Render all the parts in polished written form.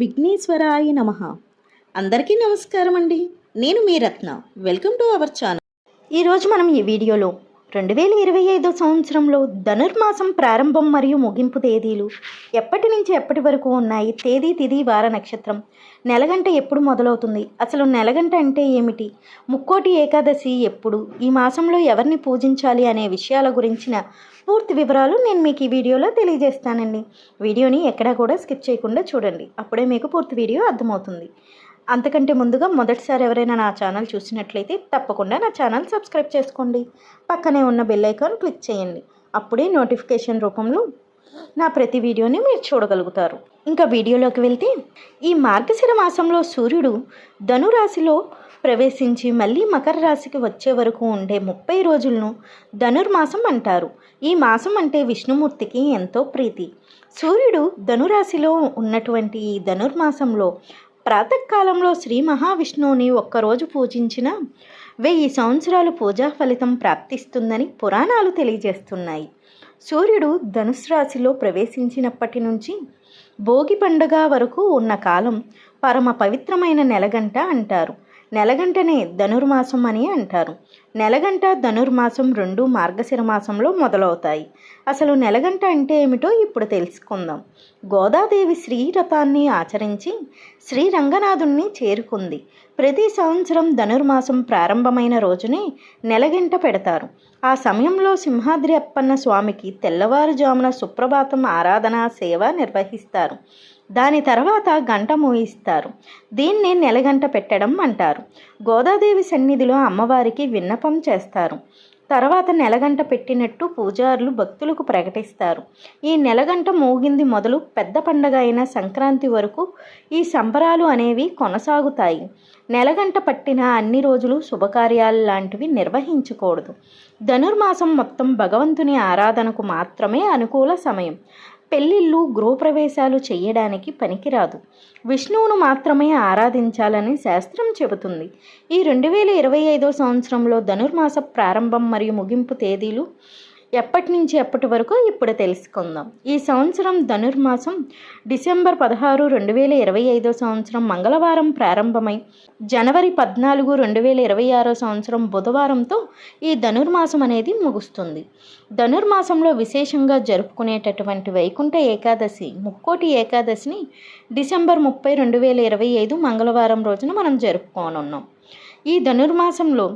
విఘ్నేశ్వరాయ నమః. అందరికీ నమస్కారం అండి. నేను మీ Ratna. Welcome to our channel. ఈరోజు మనం ఈ వీడియోలో 2025 సంవత్సరంలో ధనుర్మాసం ప్రారంభం మరియు ముగింపు తేదీలు, ఎప్పటి నుంచి ఎప్పటి వరకు ఉన్నాయి, తేదీ తిథి వార నక్షత్రం, నెలగంట ఎప్పుడు మొదలవుతుంది, అసలు నెలగంట అంటే ఏమిటి, ముక్కోటి ఏకాదశి ఎప్పుడు, ఈ మాసంలో ఎవరిని పూజించాలి అనే విషయాల గురించిన పూర్తి వివరాలు నేను మీకు ఈ వీడియోలో తెలియజేస్తానండి. వీడియోని ఎక్కడా కూడా స్కిప్ చేయకుండా చూడండి, అప్పుడే మీకు పూర్తి వీడియో అర్థమవుతుంది. అంతకంటే ముందుగా మొదటిసారి ఎవరైనా నా ఛానల్ చూసినట్లయితే తప్పకుండా నా ఛానల్ సబ్స్క్రైబ్ చేసుకోండి. పక్కనే ఉన్న బెల్ ఐకాన్ క్లిక్ చేయండి. అప్పుడే నోటిఫికేషన్ రూపంలో నా ప్రతి వీడియోని మీరు చూడగలుగుతారు. ఇంకా వీడియోలోకి వెళ్తే, ఈ మార్గశిర మాసంలో సూర్యుడు ధనురాశిలో ప్రవేశించి మళ్ళీ మకర రాశికి వచ్చే వరకు ఉండే 30 రోజులను ధనుర్మాసం అంటారు. ఈ మాసం అంటే విష్ణుమూర్తికి ఎంతో ప్రీతి. సూర్యుడు ధనురాశిలో ఉన్నటువంటి ఈ ధనుర్మాసంలో ప్రాతకాలంలో శ్రీ మహావిష్ణువుని ఒక్కరోజు పూజించిన 1000 సంవత్సరాలు పూజా ఫలితం ప్రాప్తిస్తుందని పురాణాలు తెలియజేస్తున్నాయి. సూర్యుడు ధనుసు రాశిలో ప్రవేశించినప్పటి నుంచి భోగి పండుగ వరకు ఉన్న కాలం పరమ పవిత్రమైన నెలగంట అంటారు. నెలగంటనే ధనుర్మాసం అని అంటారు. నెలగంట ధనుర్మాసం రెండు మార్గశిర మాసంలో మొదలవుతాయి. అసలు నెలగంట అంటే ఏమిటో ఇప్పుడు తెలుసుకుందాం. గోదాదేవి శ్రీరథాన్ని ఆచరించి శ్రీరంగనాథుణ్ణి చేరుకుంది. ప్రతి సంవత్సరం ధనుర్మాసం ప్రారంభమైన రోజునే నెలగంట పెడతారు. ఆ సమయంలో సింహాద్రి అప్పన్న స్వామికి తెల్లవారుజామున సుప్రభాతం ఆరాధన సేవ నిర్వహిస్తారు. దాని తర్వాత గంట మోయిస్తారు. దీన్నే నెలగంట పెట్టడం అంటారు. గోదాదేవి సన్నిధిలో అమ్మవారికి విన్నపం చేస్తారు. తర్వాత నెలగంట పెట్టినట్టు పూజారులు భక్తులకు ప్రకటిస్తారు. ఈ నెలగంట మోగింది మొదలు పెద్ద పండగ అయిన సంక్రాంతి వరకు ఈ సంబరాలు అనేవి కొనసాగుతాయి. నెలగంట పట్టిన అన్ని రోజులు శుభకార్యాలు లాంటివి నిర్వహించకూడదు. ధనుర్మాసం మొత్తం భగవంతుని ఆరాధనకు మాత్రమే అనుకూల సమయం. పెళ్ళిళ్ళు, గృహప్రవేశాలు చేయడానికి పనికిరాదు. విష్ణువును మాత్రమే ఆరాధించాలని శాస్త్రం చెబుతుంది. ఈ 2025 సంవత్సరంలో ధనుర్మాస ప్రారంభం మరియు ముగింపు తేదీలు ఎప్పటి నుంచి ఎప్పటి వరకు ఇప్పుడు తెలుసుకుందాం. ఈ సంవత్సరం ధనుర్మాసం డిసెంబర్ 16, 2025 సంవత్సరం మంగళవారం ప్రారంభమై జనవరి 14, 2026 సంవత్సరం బుధవారంతో ఈ ధనుర్మాసం అనేది ముగుస్తుంది. ధనుర్మాసంలో విశేషంగా జరుపుకునేటటువంటి వైకుంఠ ఏకాదశి, ముక్కోటి ఏకాదశిని డిసెంబర్ 30, 2025 మంగళవారం రోజున మనం జరుపుకోనున్నాం. ఈ ధనుర్మాసంలో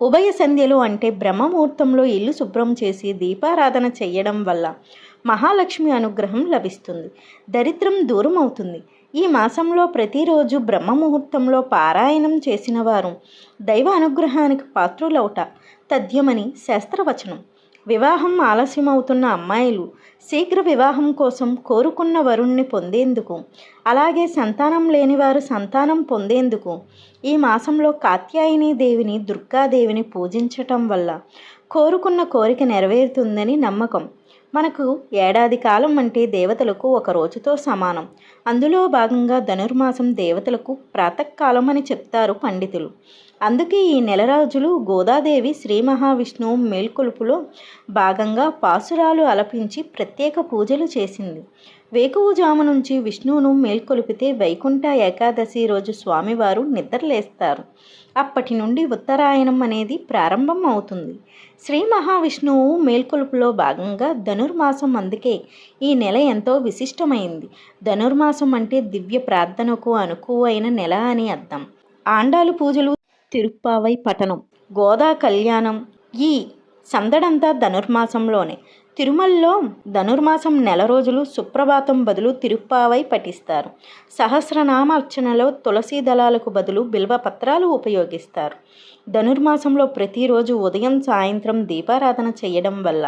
ఉభయ సంధ్యలు అంటే బ్రహ్మముహూర్తంలో ఇల్లు శుభ్రం చేసి దీపారాధన చేయడం వల్ల మహాలక్ష్మి అనుగ్రహం లభిస్తుంది. దరిద్రం దూరం అవుతుంది. ఈ మాసంలో ప్రతిరోజు బ్రహ్మముహూర్తంలో పారాయణం చేసిన వారు దైవ అనుగ్రహానికి పాత్రులవుట తథ్యమని శాస్త్రవచనం. వివాహం ఆలస్యమవుతున్న అమ్మాయిలు శీఘ్ర వివాహం కోసం కోరుకున్న వరుణ్ణి పొందేందుకు, అలాగే సంతానం లేనివారు సంతానం పొందేందుకు ఈ మాసంలో కాత్యాయని దేవిని, దుర్గాదేవిని పూజించటం వల్ల కోరుకున్న కోరిక నెరవేరుతుందని నమ్మకం. మనకు ఏడాది కాలం అంటే దేవతలకు ఒక రోజుతో సమానం. అందులో భాగంగా ధనుర్మాసం దేవతలకు ప్రాతకాలం అని చెప్తారు పండితులు. అందుకే ఈ నెల రోజులు గోదాదేవి శ్రీ మహావిష్ణువు మేల్కొలుపులో భాగంగా పాసురాలు అలపించి ప్రత్యేక పూజలు చేసింది. వేకువజాము నుంచి విష్ణువును మేల్కొలిపితే వైకుంఠ ఏకాదశి రోజు స్వామివారు నిద్రలేస్తారు. అప్పటి నుండి ఉత్తరాయణం అనేది ప్రారంభం అవుతుంది. శ్రీ మహావిష్ణువు మేల్కొలుపులో భాగంగా ధనుర్మాసం, అందుకే ఈ నెల ఎంతో విశిష్టమైంది. ధనుర్మాసం అంటే దివ్య ప్రార్థనకు అనుకువైన నెల అని అర్థం. ఆండాలు పూజలు, తిరుప్పావై పఠనం, గోదా కళ్యాణం, ఈ సందడంతా ధనుర్మాసంలోనే. తిరుమలలో ధనుర్మాసం నెల రోజులు సుప్రభాతం బదులు తిరుప్పావై పఠిస్తారు. సహస్రనామార్చనలో తులసి దళాలకు బదులు బిల్వ పత్రాలు ఉపయోగిస్తారు. ధనుర్మాసంలో ప్రతిరోజు ఉదయం సాయంత్రం దీపారాధన చేయడం వల్ల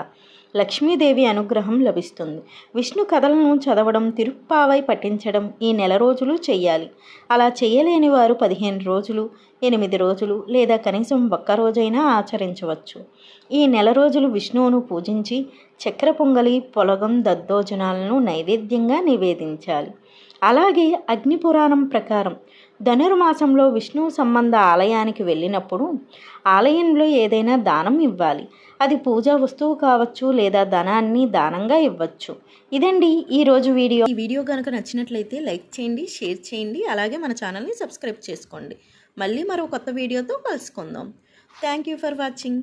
లక్ష్మీదేవి అనుగ్రహం లభిస్తుంది. విష్ణు కథలను చదవడం, తిరుప్పావై పఠించడం ఈ నెల రోజులు చెయ్యాలి. అలా చేయలేని వారు 15 రోజులు, 8 రోజులు లేదా కనీసం ఒక్కరోజైనా ఆచరించవచ్చు. ఈ నెల రోజులు విష్ణువును పూజించి చక్కెర పొంగలి, పొలగం, దద్దోజనాలను నైవేద్యంగా నివేదించాలి. అలాగే అగ్నిపురాణం ప్రకారం ధనుర్మాసంలో విష్ణు సంబంధ ఆలయానికి వెళ్ళినప్పుడు ఆలయంలో ఏదైనా దానం ఇవ్వాలి. అది పూజా వస్తువు కావచ్చు లేదా ధనాన్ని దానంగా ఇవ్వచ్చు. ఇదండి ఈరోజు వీడియో. ఈ వీడియో కనుక నచ్చినట్లయితే లైక్ చేయండి, షేర్ చేయండి, అలాగే మన ఛానల్ని సబ్స్క్రైబ్ చేసుకోండి. మళ్ళీ మరో కొత్త వీడియోతో కలుసుకుందాం. Thank you for watching.